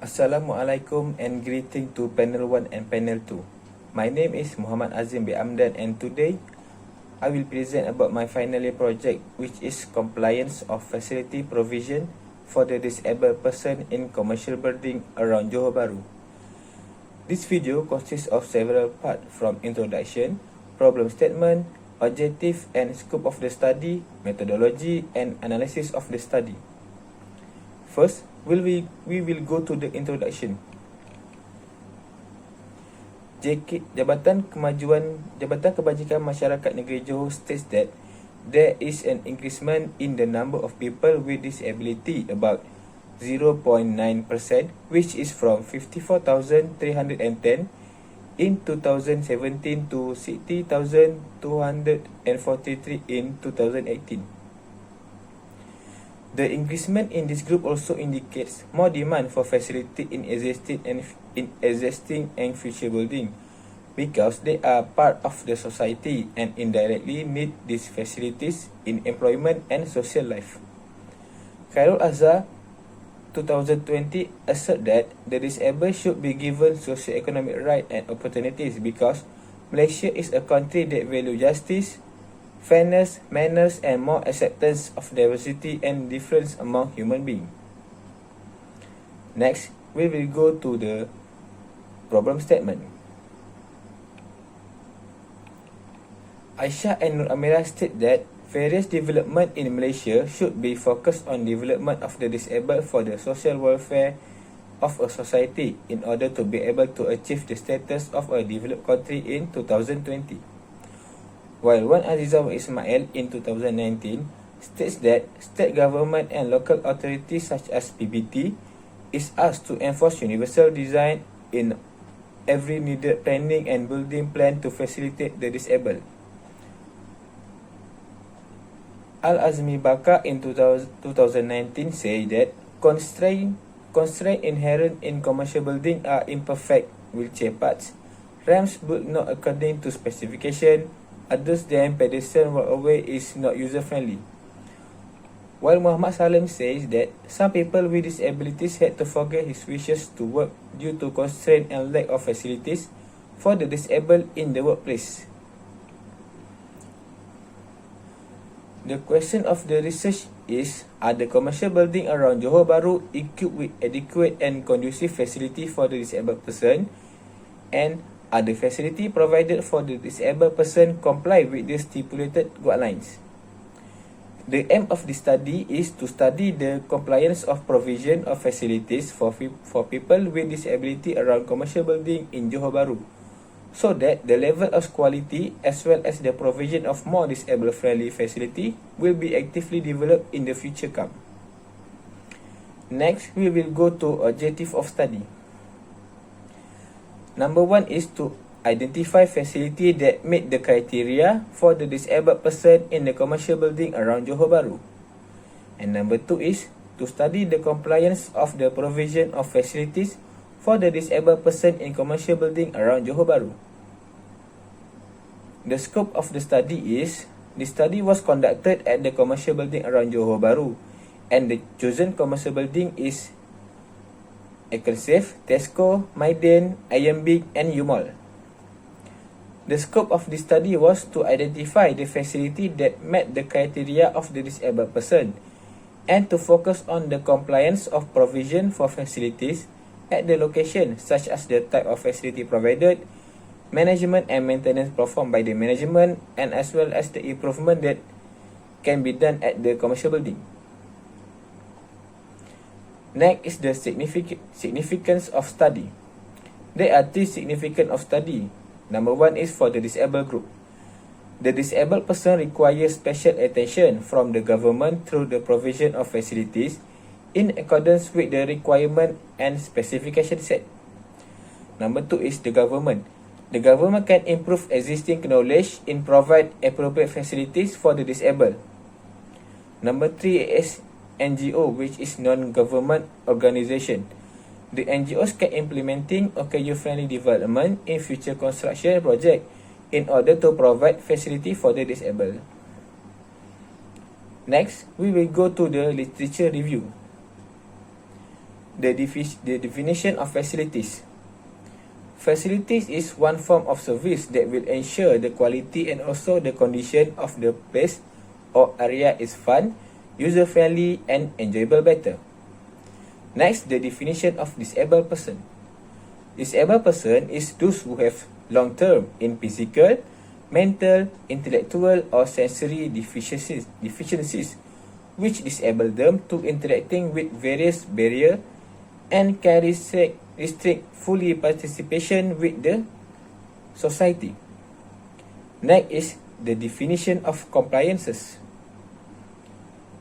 Assalamualaikum and greeting to panel 1 and panel 2. My name is Muhammad Azim bin Amdan, and today I will present about my final year project, which is compliance of facility provision for the disabled person in commercial building around Johor Bahru. This video consists of several parts, from introduction, problem statement, objective and scope of the study, methodology and analysis of the study. First, we will go to the introduction. Jabatan Kebajikan Masyarakat Negeri Johor states that there is an increasement in the number of people with disability about 0.9%, which is from 54,310 in 2017 to 60,243 in 2018. The increasement in this group also indicates more demand for facility in existing and future building, because they are part of the society and indirectly need these facilities in employment and social life. Khairul Azhar 2020 assert that the disabled should be given socio-economic rights and opportunities because Malaysia is a country that values justice, fairness, manners and more acceptance of diversity and difference among human beings. Next, we will go to the problem statement. Aisyah and Nur Amirah state that various development in Malaysia should be focused on development of the disabled for the social welfare of a society in order to be able to achieve the status of a developed country in 2020. While Wan Azizah Ismail in 2019 states that state government and local authorities such as PBT is asked to enforce universal design in every needed planning and building plan to facilitate the disabled. Al-Azmi Baka in 2019 say that constraint inherent in commercial building are imperfect wheelchair paths, ramps built not according to specification, others than pedestrian walkway is not user-friendly. While Muhammad Salim says that some people with disabilities had to forget his wishes to work due to constraint and lack of facilities for the disabled in the workplace. The question of the research is, are the commercial building around Johor Bahru equipped with adequate and conducive facility for the disabled person, and are the facility provided for the disabled person comply with the stipulated guidelines? The aim of the study is to study the compliance of provision of facilities for people with disability around commercial building in Johor Bahru, so that the level of quality as well as the provision of more disabled-friendly facility will be actively developed in the future come. Next, we will go to objective of study. Number 1 is to identify facility that meet the criteria for the disabled person in the commercial building around Johor Bahru. And number 2 is to study the compliance of the provision of facilities for the disabled person in commercial building around Johor Bahru. The scope of the study is, the study was conducted at the commercial building around Johor Bahru, and the chosen commercial building is Econsafe, Tesco, Maiden, Iambic and Umall. The scope of the study was to identify the facility that met the criteria of the disabled person and to focus on the compliance of provision for facilities at the location, such as the type of facility provided, management and maintenance performed by the management, and as well as the improvement that can be done at the commercial building. Next is the significance of study. There are 3 significance of study. Number 1 is for the disabled group. The disabled person requires special attention from the government through the provision of facilities in accordance with the requirement and specification set. Number 2 is the government. The government can improve existing knowledge in provide appropriate facilities for the disabled. Number 3 is NGO, which is non-government organisation. The NGOs can implementing OKU-friendly development in future construction project in order to provide facility for the disabled. Next, we will go to the literature review. the definition of facilities. Facilities is one form of service that will ensure the quality and also the condition of the place or area is fun, user-friendly and enjoyable better. Next, the definition of disabled person. Disabled person is those who have long-term in physical, mental, intellectual or sensory deficiencies which disable them to interacting with various barriers and can restrict fully participation with the society. Next is the definition of compliances.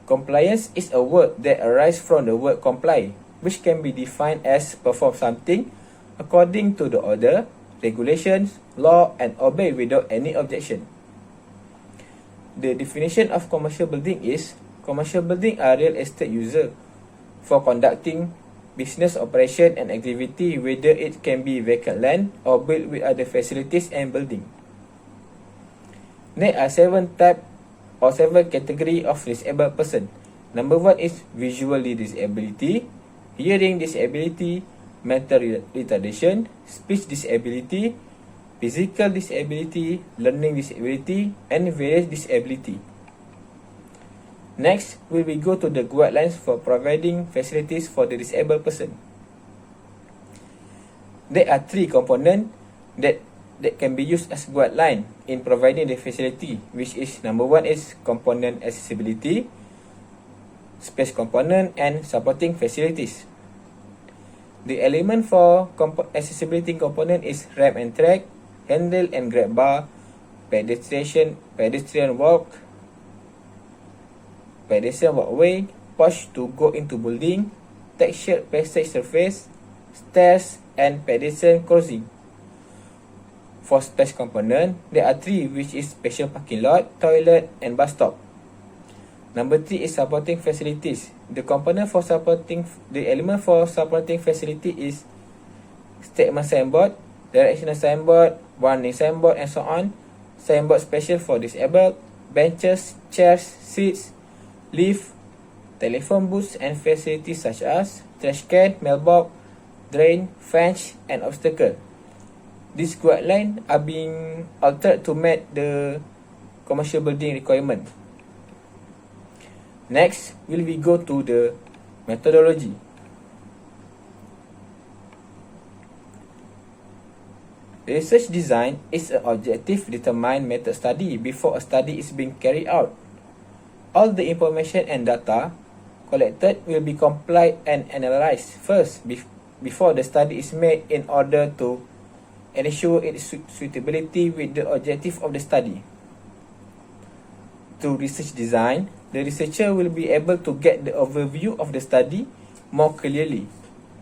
Compliance is a word that arises from the word comply, which can be defined as perform something according to the order, regulations, law and obey without any objection. The definition of commercial building is commercial building are real estate user for conducting business operation and activity, whether it can be vacant land or built with other facilities and building. There are 7 types or 7 categories of disabled person. Number 1 is visual disability, hearing disability, mental retardation, speech disability, physical disability, learning disability, and various disability. Next, we will go to the guidelines for providing facilities for the disabled person. There are 3 components that can be used as guideline in providing the facility, which is number 1 is component accessibility, space component, and supporting facilities. The element for accessibility component is ramp and track, handle and grab bar, pedestrian walkway, porch to go into building, textured passage surface, stairs, and pedestrian crossing. For space component, there are 3, which is special parking lot, toilet, and bus stop. Number 3 is supporting facilities. The element for supporting facility is statement signboard, directional signboard, warning signboard, and so on. Signboard special for disabled, benches, chairs, seats, lift, telephone booths, and facilities such as trash can, mailbox, drain, fence, and obstacle. These guidelines are being altered to meet the commercial building requirement. Next, will we go to the methodology. Research design is an objective determined method study before a study is being carried out. All the information and data collected will be compiled and analyzed first before the study is made in order to ensure its suitability with the objective of the study. Through research design, the researcher will be able to get the overview of the study more clearly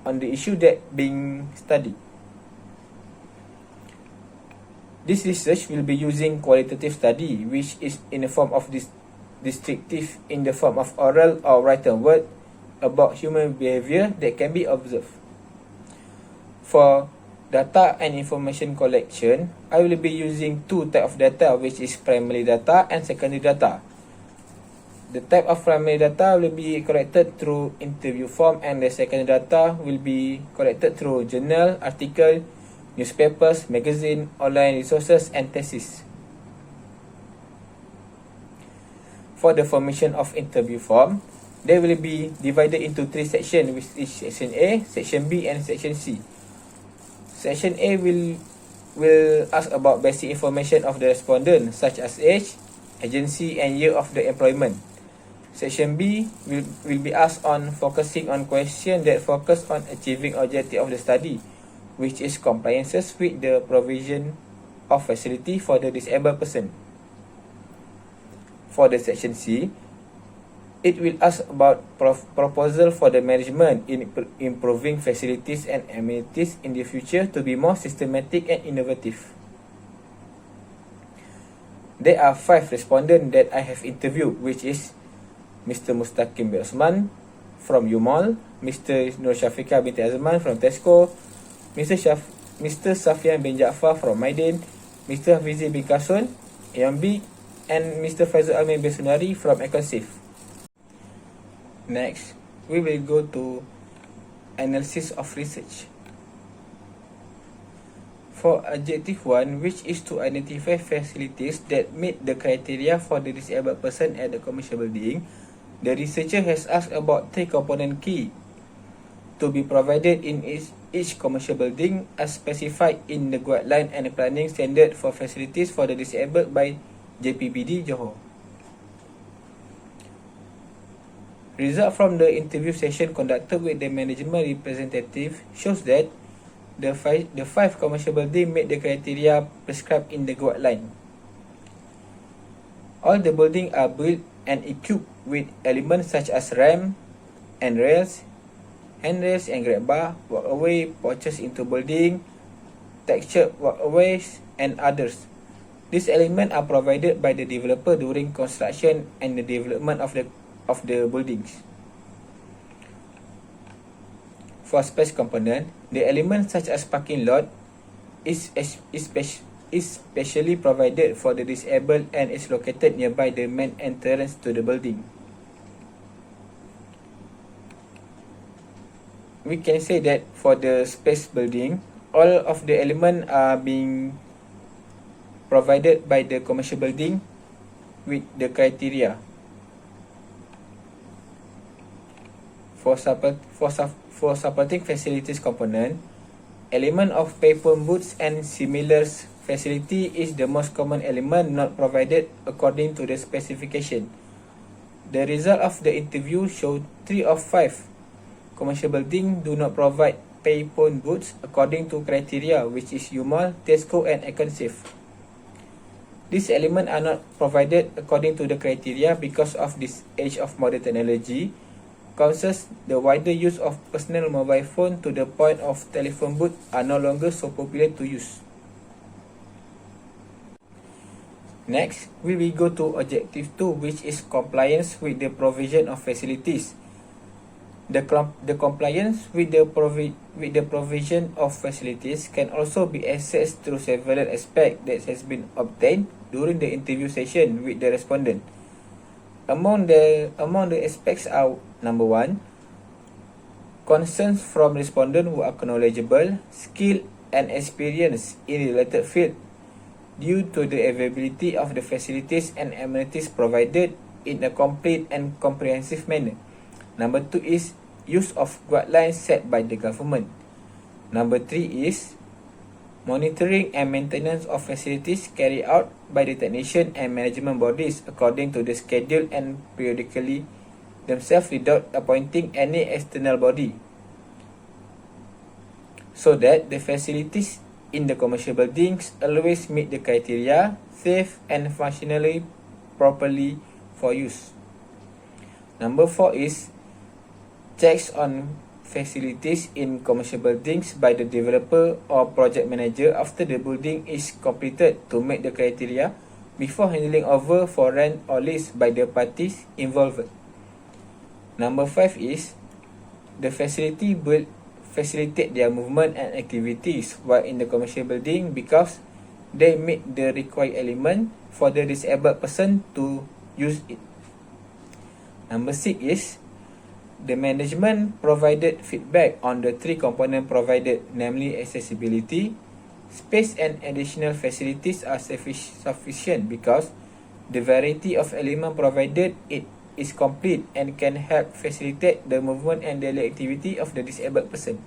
on the issue that being studied. This research will be using qualitative study, which is in the form of descriptive in the form of oral or written word about human behavior that can be observed. For data and information collection, I will be using 2 types of data, which is primary data and secondary data. The type of primary data will be collected through interview form, and the secondary data will be collected through journal, article, newspapers, magazine, online resources, and thesis. For the formation of interview form, they will be divided into 3 sections, which is section A, section B, and section C. Section A will ask about basic information of the respondent, such as age, agency, and year of the employment. Section B will be asked on focusing on questions that focus on achieving objective of the study, which is compliances with the provision of facility for the disabled person. For the section C, it will ask about proposal for the management in improving facilities and amenities in the future to be more systematic and innovative. There are 5 respondents that I have interviewed, which is Mr. Mustaqim bin Osman from UMOL, Mr. Nur Syafiqah binti Azman from Tesco, Mr. Safian bin Jaafar from Maidin, Mr. Hafizi bin Kasun, AMB, and Mr. Faizul Amin bin Sunari from Econsif. Next, we will go to analysis of research. For objective 1, which is to identify facilities that meet the criteria for the disabled person at the commercial building, the researcher has asked about 3 component key to be provided in each commercial building as specified in the guideline and planning standard for facilities for the disabled by JPBD Johor. Result from the interview session conducted with the management representative shows that the 5 commercial buildings meet the criteria prescribed in the guideline. All the buildings are built and equipped with elements such as ramp and rails, handrails and grab bar, walkway, porches into building, textured walkways, and others. These elements are provided by the developer during construction and the development of the buildings. For space component, the elements such as parking lot is specially provided for the disabled and is located nearby the main entrance to the building. We can say that for the space building, all of the elements are being provided by the commercial building with the criteria. For supporting facilities component, element of payphone booths and similar facility is the most common element not provided according to the specification. The result of the interview showed 3 of 5 commercial buildings do not provide payphone booths according to criteria, which is UMAL, Tesco and EconSafe. These elements are not provided according to the criteria because of this age of modern technology causes the wider use of personal mobile phone to the point of telephone booth are no longer so popular to use. Next, we will go to objective 2, which is compliance with the provision of facilities. The compliance with the provision of facilities can also be assessed through several aspects that has been obtained during the interview session with the respondent. Among the aspects are: number 1, concerns from respondents who are knowledgeable, skilled and experienced in related field due to the availability of the facilities and amenities provided in a complete and comprehensive manner. Number 2 is use of guidelines set by the government. Number 3 is monitoring and maintenance of facilities carried out by the technician and management bodies according to the schedule and periodically themselves without appointing any external body, so that the facilities in the commercial buildings always meet the criteria, safe and functionally properly for use. Number 4 is checks on facilities in commercial buildings by the developer or project manager after the building is completed to meet the criteria before handing over for rent or lease by the parties involved. Number 5 is the facility will facilitate their movement and activities while in the commercial building because they meet the required element for the disabled person to use it. Number 6 is the management provided feedback on the 3 components provided, namely accessibility, space and additional facilities are sufficient because the variety of elements provided it is complete and can help facilitate the movement and daily activity of the disabled person.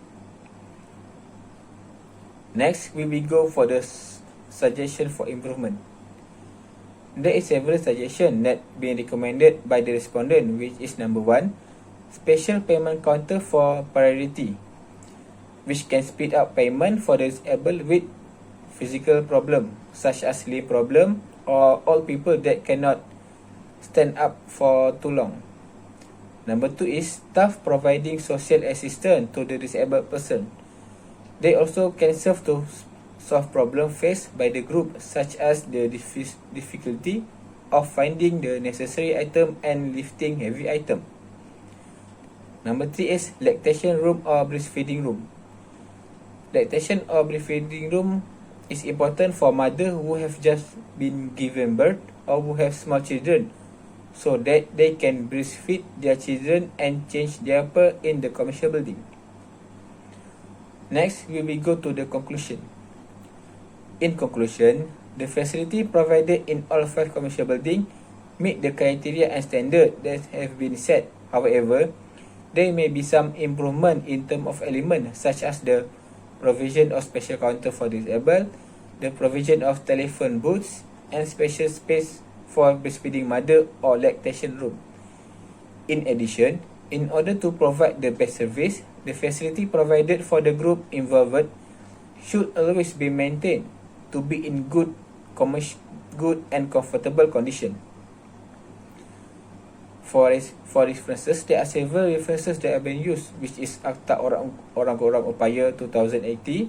Next, we will go for the suggestion for improvement. There is several suggestions that being recommended by the respondent, which is number 1, special payment counter for priority, which can speed up payment for the disabled with physical problem such as limb problem or old people that cannot stand up for too long. Number 2 is staff providing social assistance to the disabled person. They also can serve to solve problems faced by the group such as the difficulty of finding the necessary item and lifting heavy item. Number 3 is lactation room or breastfeeding room. Lactation or breastfeeding room is important for mothers who have just been given birth or who have small children, so that they can breastfeed their children and change diaper in the commercial building. Next, we will go to the conclusion. In conclusion, the facility provided in all 5 commercial buildings meet the criteria and standard that have been set. However, there may be some improvement in terms of elements such as the provision of special counter for disabled, the provision of telephone booths, and special space for breastfeeding mother or lactation room. In addition, in order to provide the best service, the facility provided for the group involved should always be maintained to be in good and comfortable condition. For references, there are several references that have been used, which is Akta Orang-Orang Upaya 2080,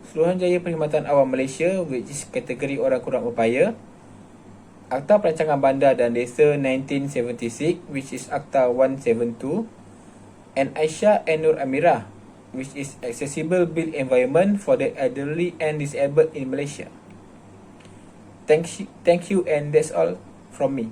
Suruhanjaya Perkhidmatan Awam Malaysia, which is kategori Orang Kurang Upaya, Akta Perancangan Bandar dan Desa 1976, which is Akta 172, and Aisyah and Nur Amirah, which is Accessible Built Environment for the Elderly and Disabled in Malaysia. Thank you, and that's all from me.